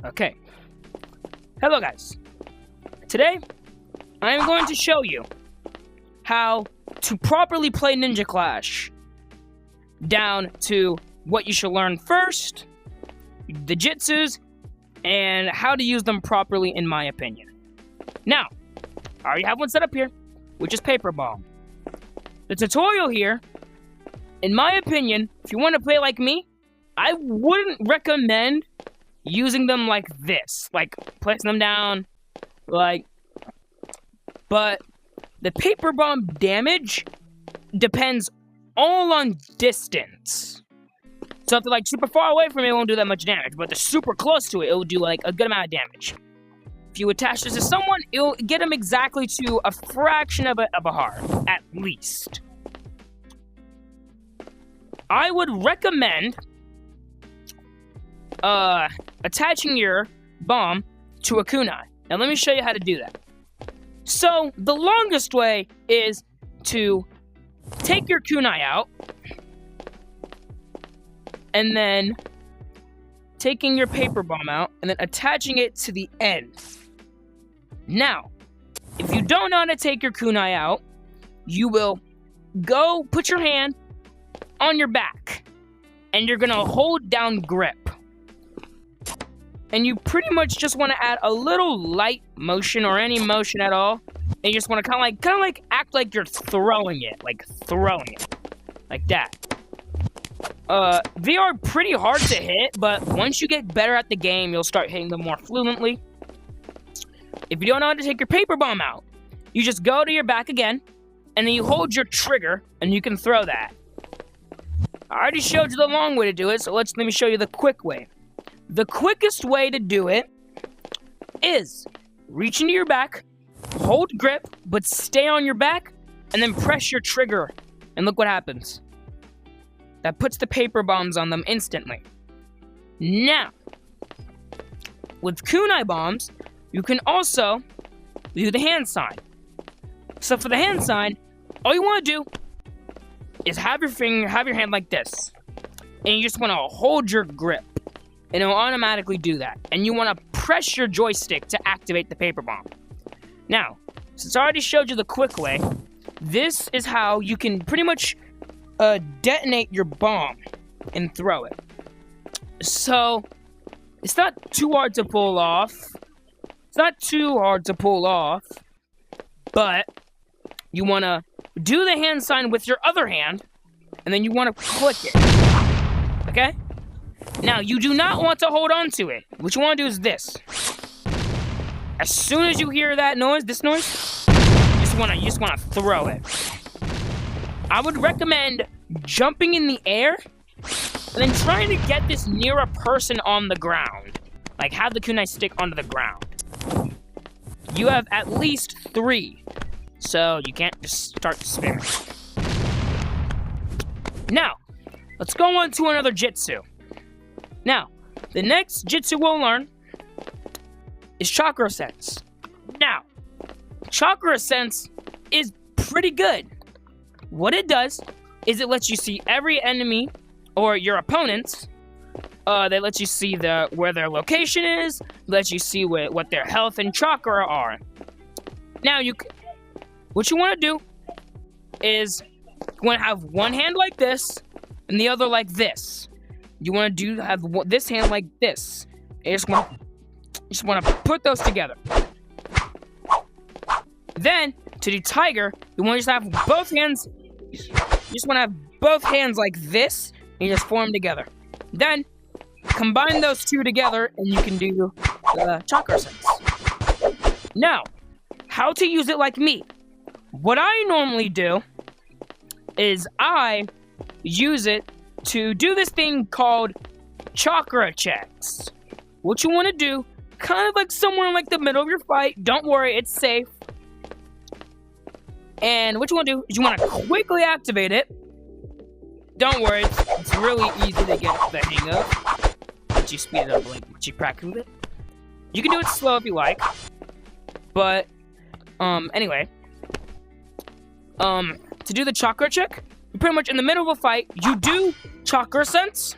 Okay. Hello, guys. Today, I am going to show you how to properly play Ninja Clash. Down to what you should learn first, the jutsus, and how to use them properly, in my opinion. Now, I already have one set up here, which is Paper Bomb. The tutorial here, in my opinion, if you want to play like me, I wouldn't recommend using them like this. Like, placing them down, but the Paper Bomb damage depends all on distance. So if they're like super far away from it, it won't do that much damage. But if they're super close to it, it will do like a good amount of damage. If you attach this to someone, it'll get them exactly to a fraction of a heart, at least. I would recommend attaching your bomb to a kunai. Now let me show you how to do that. So the longest way is to take your kunai out, and then taking your Paper Bomb out, and then attaching it to the end. Now, if you don't know how to take your kunai out, you will go put your hand on your back, and you're gonna hold down grip. And you pretty much just want to add a little light motion, or any motion at all. And you just want to kind of like act like you're throwing it, like that. They are pretty hard to hit, but once you get better at the game, you'll start hitting them more fluently. If you don't know how to take your Paper Bomb out, you just go to your back again, and then you hold your trigger, and you can throw that. I already showed you the long way to do it, so let me show you the quick way. The quickest way to do it is reach into your back, hold grip, but stay on your back, and then press your trigger, and look what happens. That puts the Paper Bombs on them instantly. Now, with kunai bombs, you can also do the hand sign. So for the hand sign, all you want to do is have your hand like this, and you just want to hold your grip, and it will automatically do that. And you want to press your joystick to activate the Paper Bomb. Now, since I already showed you the quick way, this is how you can pretty much detonate your bomb and throw it. So, it's not too hard to pull off. But you want to do the hand sign with your other hand, and then you want to click it. Okay? Now, you do not want to hold on to it. What you want to do is this. As soon as you hear that noise, this noise, you just want to throw it. I would recommend jumping in the air and then trying to get this near a person on the ground. Like, have the kunai stick onto the ground. You have at least 3, so you can't just start spamming. Now, let's go on to another jutsu. Now, the next jutsu we'll learn is Chakra Sense. Now, Chakra Sense is pretty good. What it does is it lets you see every enemy or your opponents. They let you see where their location is, lets you see what their health and chakra are. Now, what you want to do is you want to have one hand like this and the other like this. You want to have this hand like this. You just want to put those together. Then, to do Tiger, you want to just have both hands. You just want to have both hands like this, and you just form together. Then, combine those two together, and you can do the Chakra Sense. Now, how to use it like me. What I normally do is I use it to do this thing called chakra checks. What you want to do, kind of like somewhere in like the middle of your fight, don't worry, it's safe. And what you want to do is you want to quickly activate it. Don't worry, it's really easy to get the hang of. Once you speed it up, like once you practice with it. You can do it slow if you like. But, anyway. To do the chakra check, you're pretty much in the middle of a fight, you do Chakra Sense,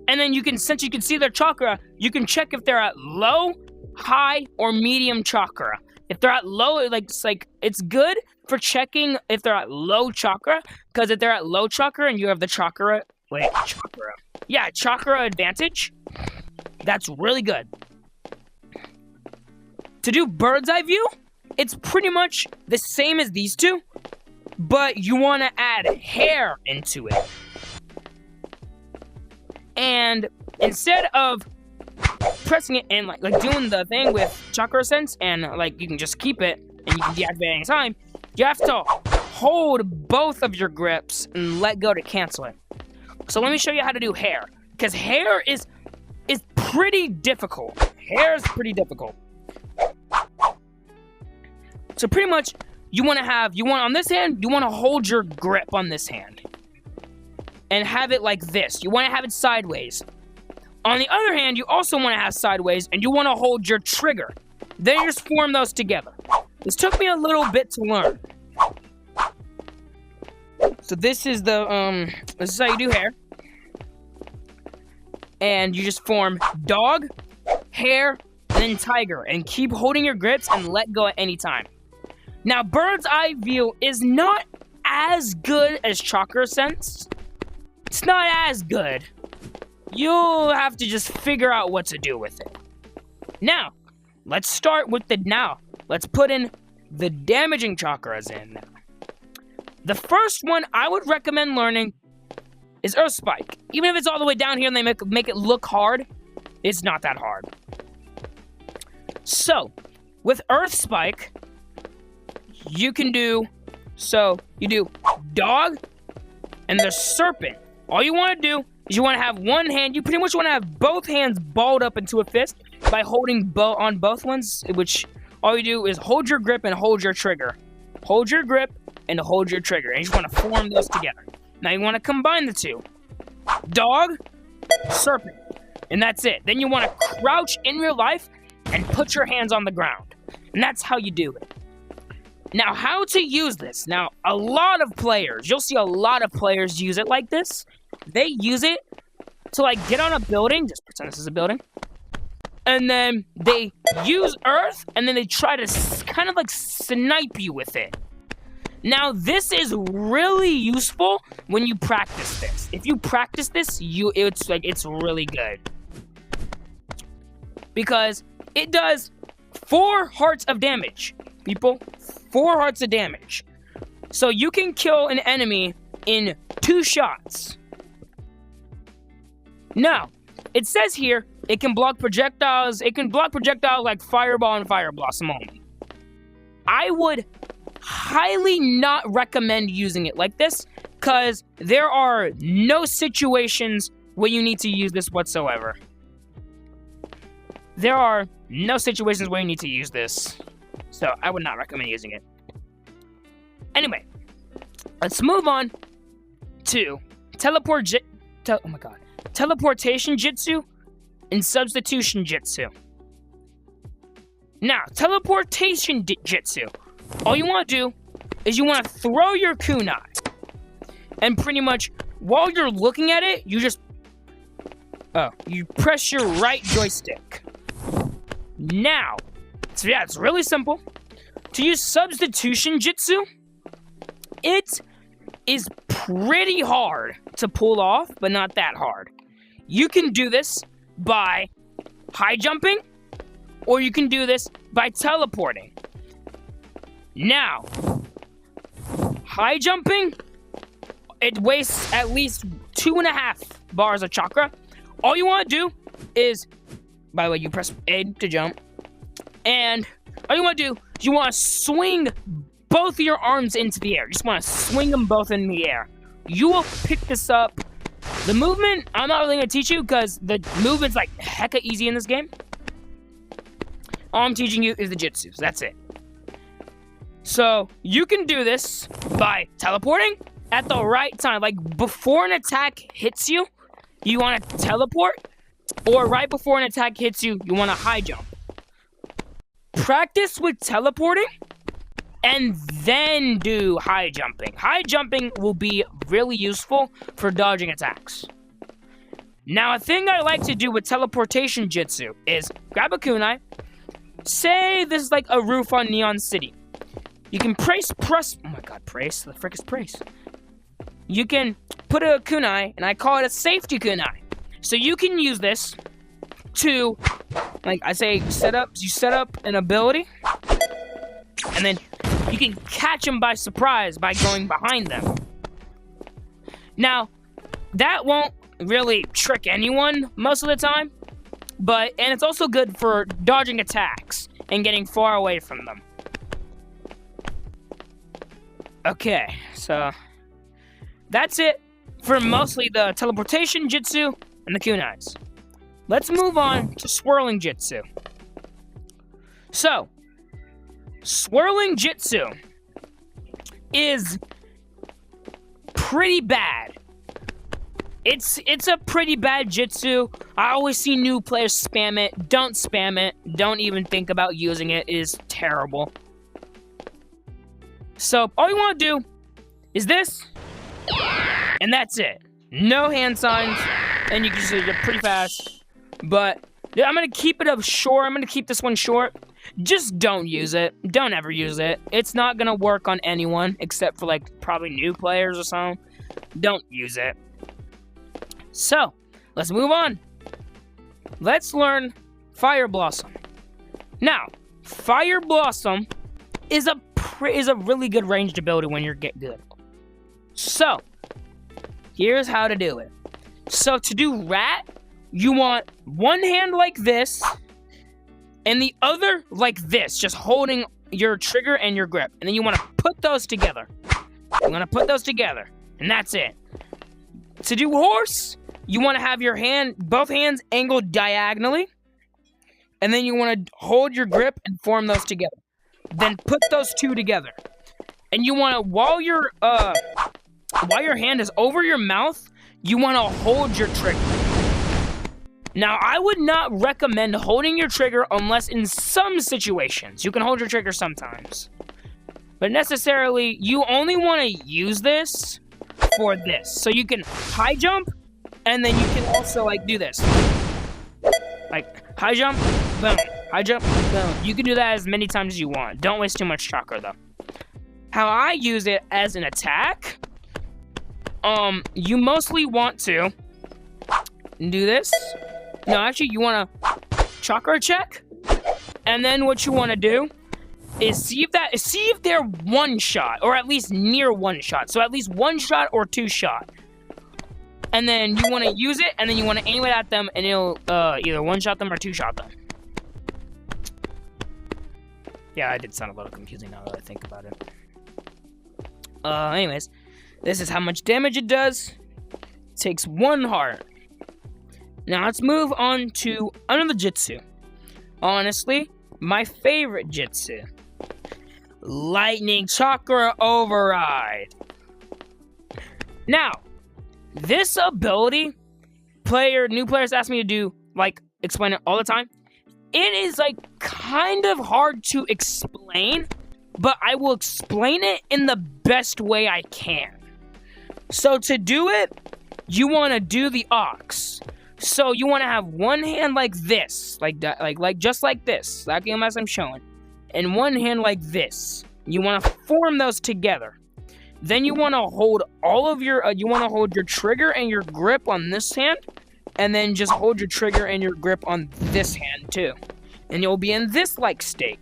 And then since you can see their chakra, you can check if they're at low, high, or medium chakra. If they're at low, it's good for checking if they're at low chakra, because if they're at low chakra and you have the chakra advantage, that's really good. To do bird's eye view, it's pretty much the same as these two, but you want to add hair into it. And instead of pressing it and like doing the thing with chakra sense and you can just keep it and you can deactivate any time, you have to hold both of your grips and let go to cancel it. So let me show you how to do hair, because hair is pretty difficult. Hair is pretty difficult. So pretty much on this hand, you want to hold your grip on this hand and have it like this. You want to have it sideways. On the other hand, you also want to have sideways, and you want to hold your trigger. Then you just form those together. This took me a little bit to learn. So this is this is how you do hair. And you just form dog, hare, and then tiger, and keep holding your grips and let go at any time. Now, bird's eye view is not as good as chakra sense. It's not as good. You'll have to just figure out what to do with it. Now, let's start with let's put in the damaging chakras in now. The first one I would recommend learning is Earth Spike. Even if it's all the way down here and they make it look hard, it's not that hard. So, with Earth Spike, you do dog and the serpent. All you want to do is you want to have one hand. You pretty much want to have both hands balled up into a fist by holding on both ones, which all you do is hold your grip and hold your trigger. Hold your grip and hold your trigger. And you just want to form those together. Now you want to combine the two. Dog, serpent. And that's it. Then you want to crouch in real life and put your hands on the ground. And that's how you do it. Now, how to use this? Now, you'll see a lot of players use it like this. They use it to, get on a building. Just pretend this is a building. And then they use earth, and then they try to kind of, snipe you with it. Now, this is really useful when you practice this. If you practice this, it's really good. Because it does 4 hearts of damage. People, 4 hearts of damage. So you can kill an enemy in 2 shots. Now, it says here, it can block projectiles. It can block projectiles like Fireball and Fire Blossom only. I would highly not recommend using it like this, because there are no situations where you need to use this whatsoever. There are no situations where you need to use this. So, I would not recommend using it. Anyway, let's move on to teleportation jitsu and substitution jitsu. Now, teleportation jitsu. All you want to do is you want to throw your kunai. And pretty much, while you're looking at it, you press your right joystick. Now, it's really simple. To use substitution jitsu, it is pretty hard to pull off, but not that hard. You can do this by high jumping, or you can do this by teleporting. Now, high jumping, it wastes at least 2.5 bars of chakra. All you want to do is, by the way, you press A to jump, and all you want to do is you want to swing both of your arms into the air. You just want to swing them both in the air. You will pick this up. The movement, I'm not really going to teach you because the movement's hecka easy in this game. All I'm teaching you is the jitsus. That's it. So, you can do this by teleporting at the right time. Before an attack hits you, you want to teleport. Or right before an attack hits you, you want to high jump. Practice with teleporting, and then do high jumping. High jumping will be really useful for dodging attacks. Now, a thing I like to do with teleportation jutsu is grab a kunai. Say this is like a roof on Neon City. You can press. Oh my god, praise. The frick is praise. You can put a kunai, and I call it a safety kunai. So you can use this to, like I say, set up an ability, and then you can catch them by surprise by going behind them. Now, that won't really trick anyone most of the time, and it's also good for dodging attacks and getting far away from them. Okay, so that's it for mostly the teleportation jutsu and the kunais. Let's move on to swirling jutsu. So, swirling jutsu is pretty bad. It's a pretty bad jutsu. I always see new players spam it. Don't spam it. Don't even think about using it. It is terrible. So, all you want to do is this, and that's it. No hand signs, and you can just do it pretty fast. But I'm going to keep it up short. I'm going to keep this one short. Just don't use it. Don't ever use it. It's not going to work on anyone, except for, like, probably new players or something. Don't use it. So, let's move on. Let's learn Fire Blossom. Now, Fire Blossom is a really good ranged ability when you get good. So, here's how to do it. So, to do Rat, you want one hand like this, and the other like this, just holding your trigger and your grip. And then you want to put those together. You want to put those together, and that's it. To do Horse, you want to have your both hands angled diagonally, and then you want to hold your grip and form those together. Then put those two together, and you want to while your hand is over your mouth, you want to hold your trigger. Now, I would not recommend holding your trigger unless in some situations. You can hold your trigger sometimes, but necessarily you only want to use this for this. So you can high jump, and then you can also like do this, like high jump, boom. High jump, boom. You can do that as many times as you want. Don't waste too much chakra, though. How I use it as an attack, you mostly want to do this. No, actually, you want to chakra check, and then what you want to do is see if they're one shot, or at least near one shot. So at least one shot or two shot. And then you want to use it, and then you want to aim it at them, and it'll either one shot them or two shot them. Yeah, I did sound a little confusing now that I think about it. Anyways, this is how much damage it does. It takes 1 heart. Now let's move on to another jutsu. Honestly, my favorite jutsu. Lightning Chakra Override. Now, this ability, new players ask me to do, like, explain it all the time. It is, like, kind of hard to explain, but I will explain it in the best way I can. So to do it, you want to do the ox. So you want to have one hand like this, like that, like just like this, like as I'm showing, and one hand like this. You want to form those together. Then you want to hold hold your trigger and your grip on this hand, and then just hold your trigger and your grip on this hand too. And you'll be in this like state.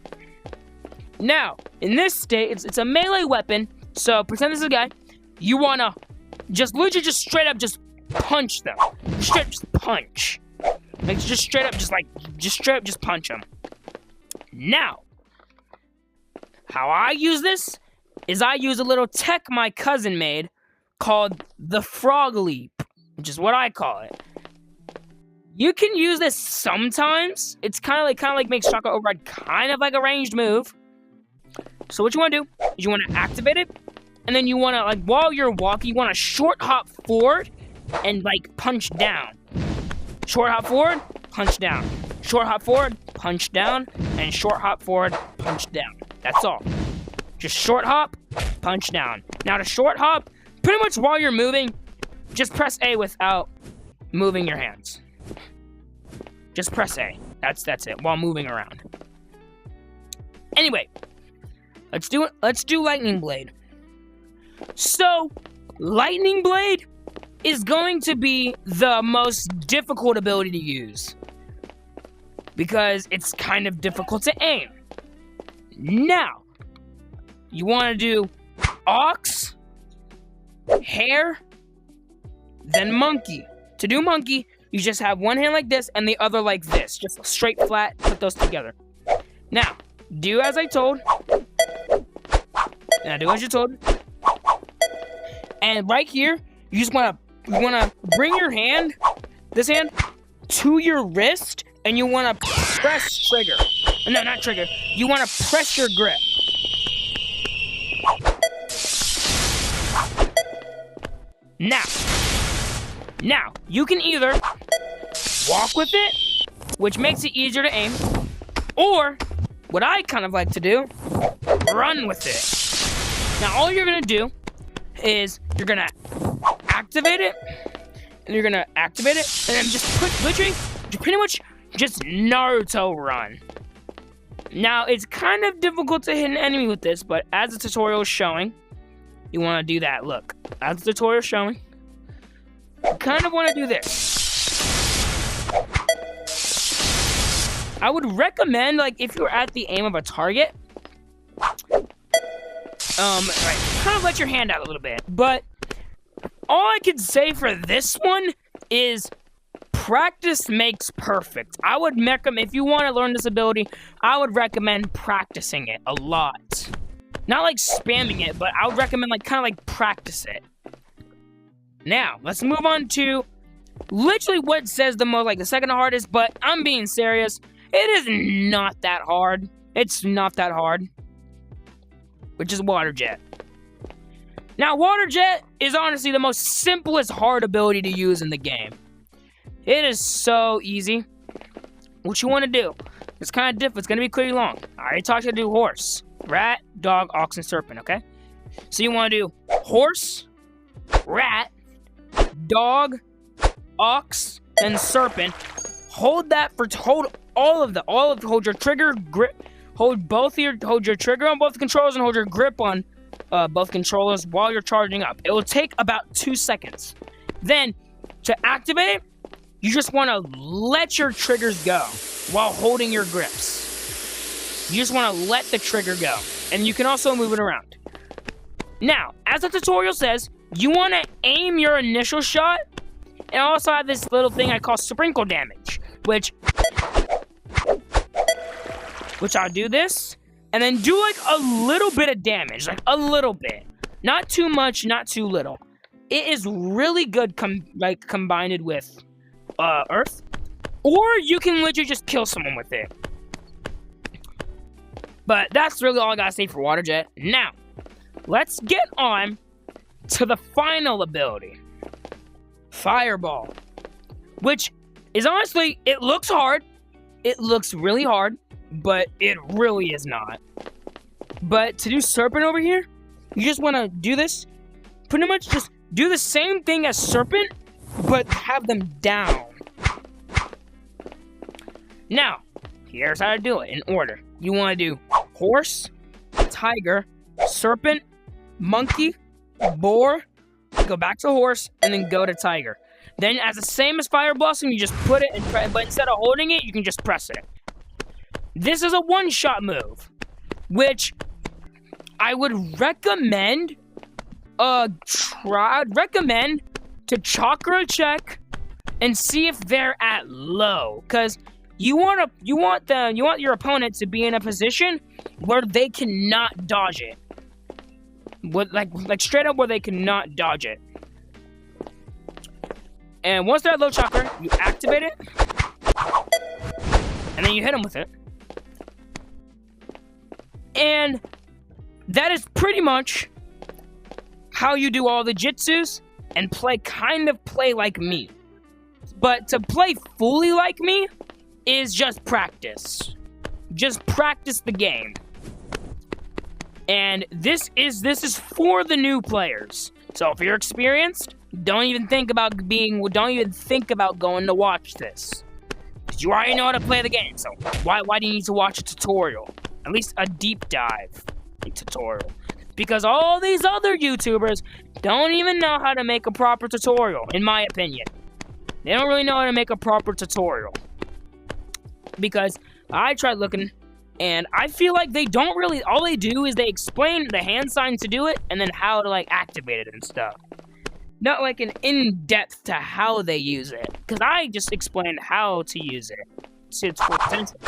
Now, in this state, it's a melee weapon, so pretend this is a guy. You want to just straight up just punch them. Just punch. Like, just straight up punch them. Now, how I use this is I use a little tech my cousin made called the Frog Leap, which is what I call it. You can use this sometimes. It's kind of like makes Chakra Override kind of like a ranged move. So what you want to do is you want to activate it, and then you want to, like, while you're walking, you want to short hop forward and, like, punch down. Short hop forward, punch down. Short hop forward, punch down, and short hop forward, punch down. That's all. Just short hop, punch down. Now to short hop, pretty much while you're moving, just press A without moving your hands. Just press A. That's it, while moving around. Anyway, let's do Lightning Blade. So, Lightning Blade is going to be the most difficult ability to use, because it's kind of difficult to aim. Now, you want to do Ox, Hare, then Monkey. To do Monkey, you just have one hand like this and the other like this. Just straight flat, put those together. Now, do as I told. Now do as you told. And right here, you just wanna bring your hand, this hand, to your wrist, and you wanna press trigger. No, not trigger. You wanna press your grip. Now, you can either walk with it, which makes it easier to aim, or, what I kind of like to do, run with it. Now, all you're gonna do is, you're gonna activate it, and you're gonna activate it, and then just pretty much just Naruto run. Now, it's kind of difficult to hit an enemy with this, but as the tutorial is showing, you wanna do that. Look, as the tutorial is showing, you kind of want to do this. I would recommend, like, if you're at the aim of a target, right, kind of let your hand out a little bit. But all I can say for this one is practice makes perfect. I would recommend, if you want to learn this ability, I would recommend practicing it a lot. Not like spamming it, but I would recommend, like, kind of like practice it. Now, let's move on to literally what says the most, like the second hardest, but I'm being serious. It is not that hard. It's not that hard. Which is Water Jet. Now, Water Jet is honestly the most simplest hard ability to use in the game. It is so easy. What you want to do, it's kind of different. It's going to be pretty long. I already talked to do horse, rat, dog, ox, and serpent, okay? So you want to do horse, rat, dog, ox, and serpent. Hold your trigger, grip, hold your trigger on both the controllers and hold your grip on both controllers while you're charging up. It will take about 2 seconds. Then, to activate it, you just want to let your triggers go while holding your grips. You just want to let the trigger go. And you can also move it around. Now, as the tutorial says, you want to aim your initial shot, and also have this little thing I call sprinkle damage, which I'll do this, and then do like a little bit of damage, like a little bit. Not too much, not too little. It is really good combined with Earth, or you can literally just kill someone with it. But that's really all I gotta say for Water Jet. Now, let's get on to the final ability, Fireball, which is honestly, it looks hard. It looks really hard, but it really is not. But to do Serpent over here, you just want to do this. Pretty much just do the same thing as Serpent, but have them down. Now, here's how to do it in order. You want to do horse, tiger, serpent, monkey, boar, go back to horse, and then go to tiger. Then, as the same as Fire Blossom, you just put it, but instead of holding it, you can just press it. This is a one-shot move, which I would recommend. Recommend to chakra check and see if they're at low, because you want your opponent to be in a position where they cannot dodge it. Like straight up where they cannot dodge it. And once they're at low chakra, you activate it, and then you hit them with it. And that is pretty much how you do all the jutsus and play like me. But to play fully like me is just practice. Just practice the game. And this is for the new players So if you're experienced, don't even think about going to watch this. Because you already know how to play the game, so why do you need to watch a tutorial? At least a deep dive tutorial. Because all these other YouTubers don't even know how to make a proper tutorial, in my opinion. They don't really know how to make a proper tutorial. Because I tried looking, and I feel like they don't really, all they do is they explain the hand signs to do it, and then how to, like, activate it and stuff. Not, like, an in-depth to how they use it. Because I just explained how to use it. So it's full potential.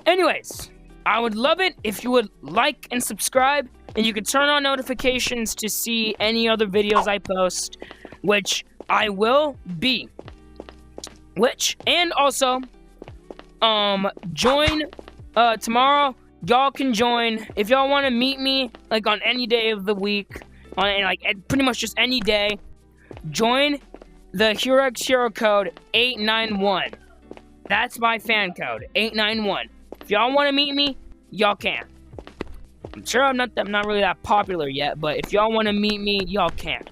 Anyways, I would love it if you would like and subscribe, and you could turn on notifications to see any other videos I post, which I will be. And also, join, tomorrow, y'all can join, if y'all want to meet me, like, on any day of the week, pretty much just any day, join the HeroX Hero code 891. That's my fan code, 891. If y'all want to meet me, y'all can. I'm sure I'm not really that popular yet, but if y'all want to meet me, y'all can.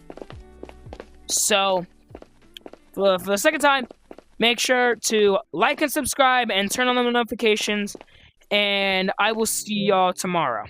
So, for the second time, make sure to like and subscribe and turn on the notifications, and I will see y'all tomorrow.